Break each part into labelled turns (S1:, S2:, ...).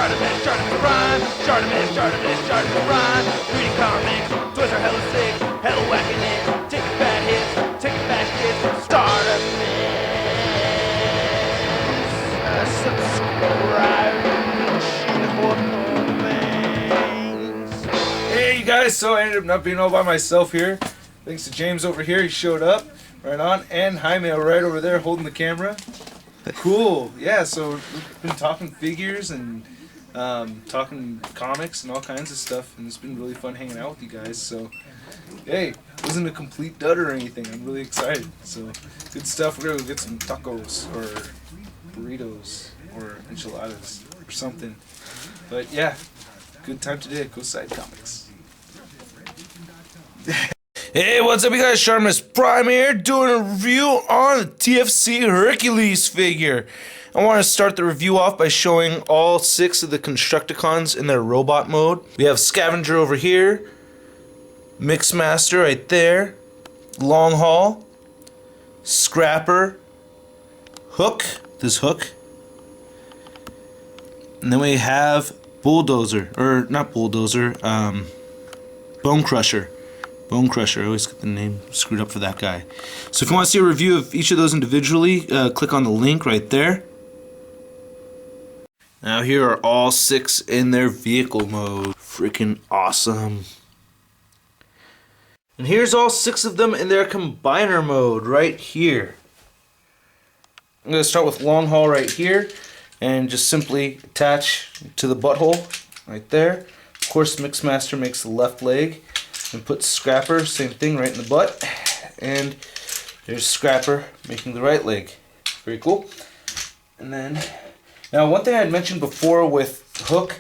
S1: ShartimusPrime, ShartimusPrime. Reading comics, toys are hella sick, hella whacking it, taking bad hits, taking bad shits. Subscribe. Hey you guys, so I ended up not being all by myself here. Thanks to James over here, he showed up right on, and Jaime right over there holding the camera. Cool, yeah, so we've been talking figures and talking comics and all kinds of stuff, and it's been really fun hanging out with you guys. So, hey, it wasn't a complete dud or anything. I'm really excited. So, good stuff. We're gonna go get some tacos or burritos or enchiladas or something. But yeah, good time today at Go Side Comics. Hey, what's up, you guys? ShartimusPrime here, doing a review on the TFC Hercules figure. I want to start the review off by showing all 6 of the Constructicons in their robot mode. We have Scavenger over here, Mixmaster right there, Long Haul, Scrapper, Hook, this Hook, and then we have Bulldozer, or not Bulldozer, Bone Crusher. Bone Crusher, I always get the name screwed up for that guy. So if you want to see a review of each of those individually, click on the link right there. Now here are all 6 in their vehicle mode. Freaking awesome. And here's all 6 of them in their combiner mode right here. I'm going to start with Long Haul right here and just simply attach to the butthole right there. Of course, Mixmaster makes the left leg. And put Scrapper, same thing, right in the butt. And there's Scrapper making the right leg. Very cool. And then, now one thing I had mentioned before with Hook,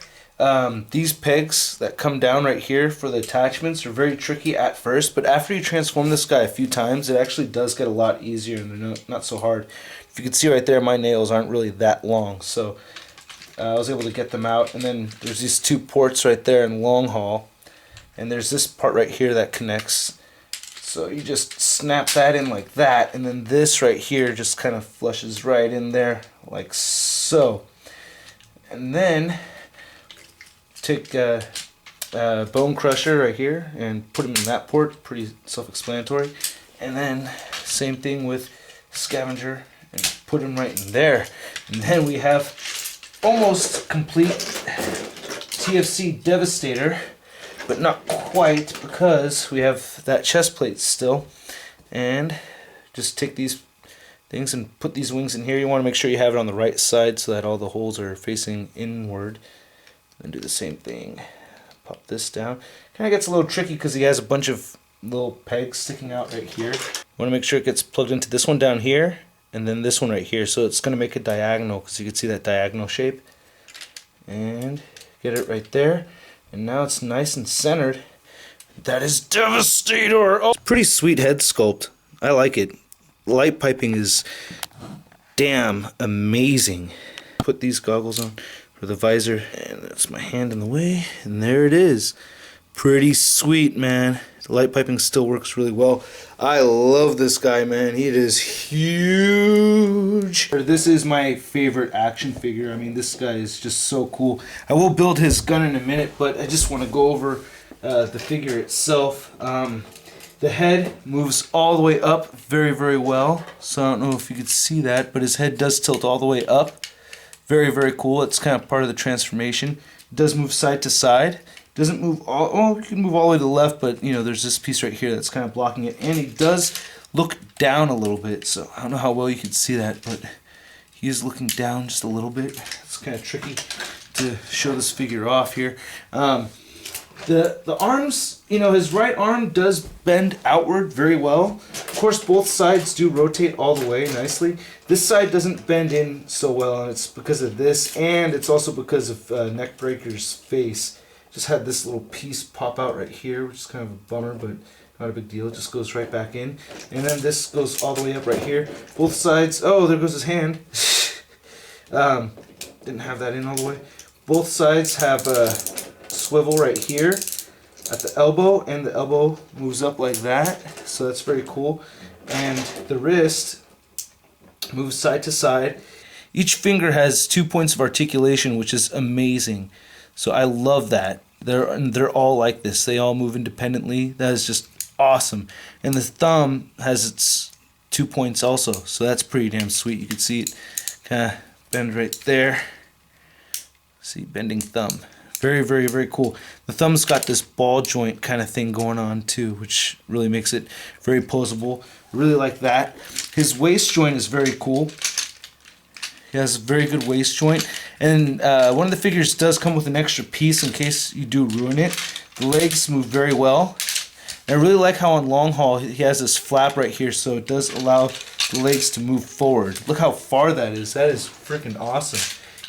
S1: these pegs that come down right here for the attachments are very tricky at first, but after you transform this guy a few times, it actually does get a lot easier and they're not so hard. If you can see right there, my nails aren't really that long, so I was able to get them out. And then there's these 2 ports right there in Long Haul. And there's this part right here that connects. So you just snap that in like that, and then this right here just kind of flushes right in there like so. And then take Bone Crusher right here and put him in that port, pretty self-explanatory. And then same thing with Scavenger and put him right in there. And then we have almost complete TFC Devastator. But not quite, because we have that chest plate still. And just take these things and put these wings in here. You want to make sure you have it on the right side so that all the holes are facing inward. Then do the same thing. Pop this down. Kind of gets a little tricky because he has a bunch of little pegs sticking out right here. You want to make sure it gets plugged into this one down here and then this one right here. So it's going to make a diagonal because you can see that diagonal shape. And get it right there. And now it's nice and centered. That is Devastator! Oh, pretty sweet head sculpt. I like it. Light piping is damn amazing. Put these goggles on for the visor, and that's my hand in the way, and there it is. Pretty sweet, man. The light piping still works really well. I love this guy, man. He is huge. This is my favorite action figure. I mean, this guy is just so cool. I will build his gun in a minute, but I just want to go over the figure itself. The head moves all the way up very, very well. So I don't know if you can see that, but his head does tilt all the way up. Very, very cool. It's kind of part of the transformation. It does move side to side. Doesn't move all, well, you can move all the way to the left, but you know, there's this piece right here that's kind of blocking it, and he does look down a little bit, so I don't know how well you can see that, but he is looking down just a little bit. It's kind of tricky to show this figure off here. The arms, you know, his right arm does bend outward very well. Of course, both sides do rotate all the way nicely. This side doesn't bend in so well, and it's because of this, and it's also because of Neckbreaker's face. Just had this little piece pop out right here, which is kind of a bummer, but not a big deal. It just goes right back in. And then this goes all the way up right here. Both sides, oh, there goes his hand. Didn't have that in all the way. Both sides have a swivel right here at the elbow, and the elbow moves up like that. So that's very cool. And the wrist moves side to side. Each finger has 2 points of articulation, which is amazing. So I love that. They're all like this. They all move independently. That is just awesome. And the thumb has its 2 points also, so that's pretty damn sweet. You can see it kind of bend right there. See, bending thumb. Very, very, very cool. The thumb's got this ball joint kind of thing going on too, which really makes it very posable. Really like that. His waist joint is very cool. He has a very good waist joint. And one of the figures does come with an extra piece in case you do ruin it. The legs move very well. And I really like how on long haul he has this flap right here, so it does allow the legs to move forward. Look how far that is. That is freaking awesome.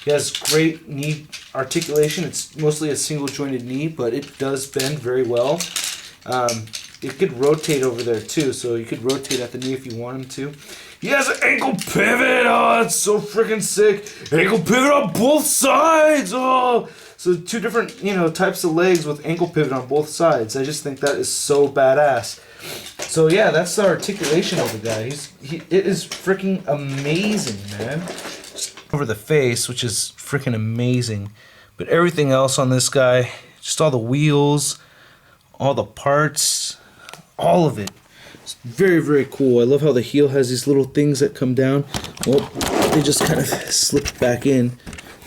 S1: He has great knee articulation. It's mostly a single jointed knee, but it does bend very well. It could rotate over there too, so you could rotate at the knee if you want him to. He has an ankle pivot. Oh, it's so freaking sick. Ankle pivot on both sides. Oh, so 2 different, types of legs with ankle pivot on both sides. I just think that is so badass. So yeah, that's the articulation of the guy. It is freaking amazing, man. Over the face, which is freaking amazing, but everything else on this guy, just all the wheels, all the parts, all of it. It's very, very cool. I love how the heel has these little things that come down. Well, they just kind of slip back in,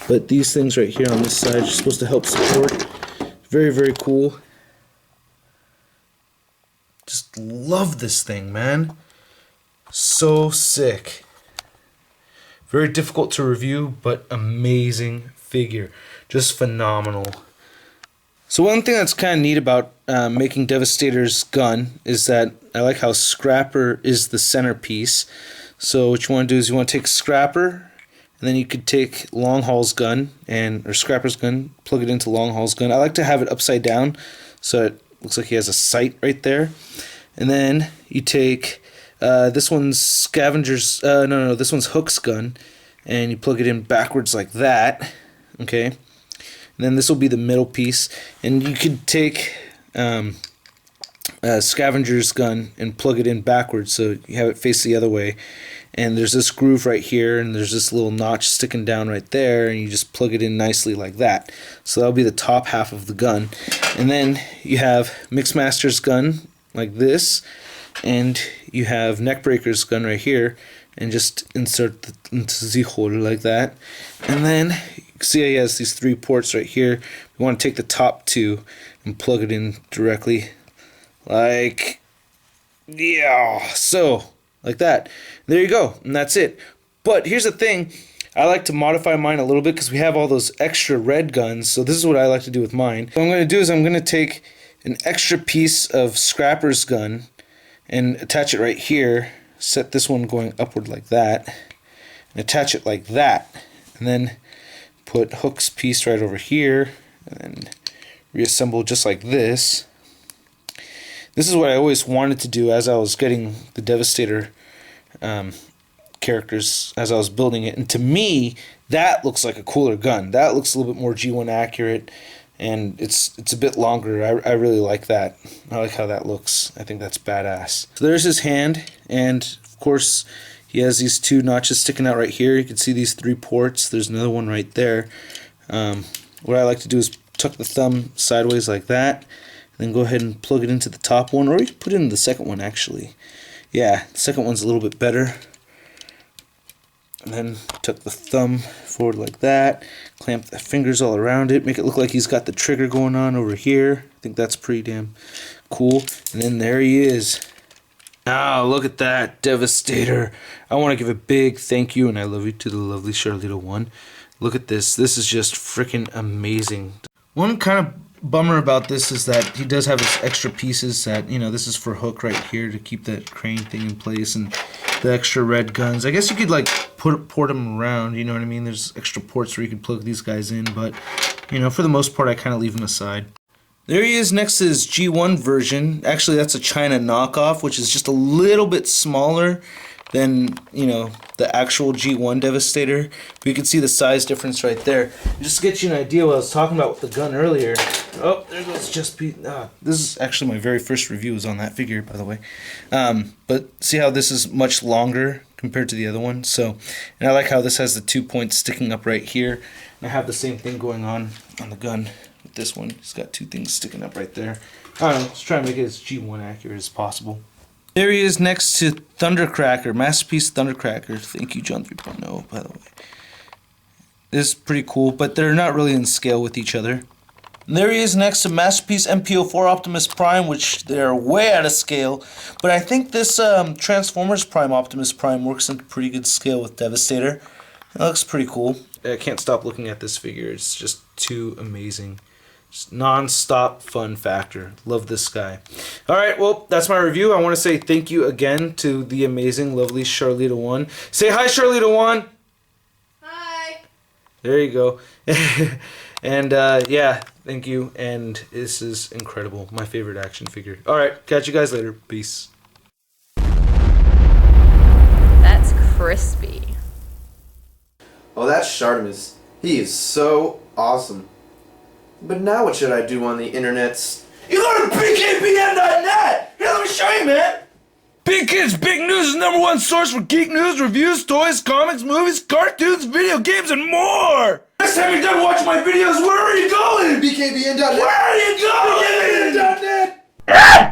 S1: but these things right here on this side are supposed to help support. Very, very cool. Just love this thing, man. So sick. Very difficult to review, but amazing figure. Just phenomenal. So one thing that's kind of neat about making Devastator's gun is that I like how Scrapper is the centerpiece. So what you want to do is you want to take Scrapper, and then you could take Long Haul's gun, or Scrapper's gun, plug it into Long Haul's gun. I like to have it upside down, so it looks like he has a sight right there. And then you take this one's this one's Hook's gun, and you plug it in backwards like that, okay? And then this will be the middle piece, and you could take Scavenger's gun and plug it in backwards so you have it face the other way. And there's this groove right here, and there's this little notch sticking down right there, and you just plug it in nicely like that. So that'll be the top half of the gun. And then you have Mixmaster's gun like this, and you have Neckbreaker's gun right here, and just insert into the hole like that. And then you can see he has these 3 ports right here. We want to take the top 2 and plug it in directly like, yeah, so like that. There you go, and that's it. But here's the thing, I like to modify mine a little bit because we have all those extra red guns, so this is what I like to do with mine. What I'm going to do is I'm going to take an extra piece of Scrapper's gun and attach it right here, set this one going upward like that, and attach it like that, and then put Hook's piece right over here, and then reassemble just like this. This is what I always wanted to do as I was getting the Devastator characters, as I was building it, and to me that looks like a cooler gun. That looks a little bit more G1 accurate, and it's a bit longer. I really like that. I like how that looks. I think that's badass. So there's his hand, and of course he has these 2 notches sticking out right here. You can see these 3 ports. There's another one right there. What I like to do is tuck the thumb sideways like that, and then go ahead and plug it into the top one, or you can put it in the second one actually. Yeah, the second one's a little bit better. And then tuck the thumb forward like that, clamp the fingers all around it, make it look like he's got the trigger going on over here. I think that's pretty damn cool. And then there he is. Now look at that, Devastator. I want to give a big thank you and I love you to the lovely Charlita 1. Look at this. This is just freaking amazing. One kind of bummer about this is that he does have his extra pieces that, this is for Hook right here to keep that crane thing in place, and the extra red guns. I guess you could like port them around, you know what I mean? There's extra ports where you could plug these guys in, but for the most part I kind of leave them aside. There he is next to his G1 version. Actually that's a China knockoff, which is just a little bit smaller than, you know, the actual G1 Devastator. But you can see the size difference right there. Just to get you an idea what I was talking about with the gun earlier. Oh, there goes Just Be. This is actually my very first review was on that figure, by the way. But see how this is much longer compared to the other one. So, and I like how this has the 2 points sticking up right here. And I have the same thing going on the gun with this one. It's got 2 things sticking up right there. I don't know, just trying to make it as G1 accurate as possible. There he is next to Thundercracker, Masterpiece Thundercracker. Thank you, John 3.0, by the way. This is pretty cool, but they're not really in scale with each other. And there he is next to Masterpiece MPO4 Optimus Prime, which they're way out of scale. But I think this Transformers Prime Optimus Prime works in pretty good scale with Devastator. It looks pretty cool. I can't stop looking at this figure. It's just too amazing. Just non-stop fun factor. Love this guy. Alright, well, that's my review. I want to say thank you again to the amazing, lovely Charlita1. Say hi, Charlita1!
S2: Hi!
S1: There you go. And, yeah, thank you. And this is incredible. My favorite action figure. Alright, catch you guys later. Peace.
S2: That's crispy.
S3: Oh, that's Shartimus. He is so awesome. But now what should I do on the internet?
S1: You go to BKBN.net! Here, let me show you, man! Big Kids Big News is #1 source for geek news, reviews, toys, comics, movies, cartoons, video games, and more! Next time you're done watching my videos, where are you going?
S3: BKBN.net.
S1: Where are you going? BKBN.net!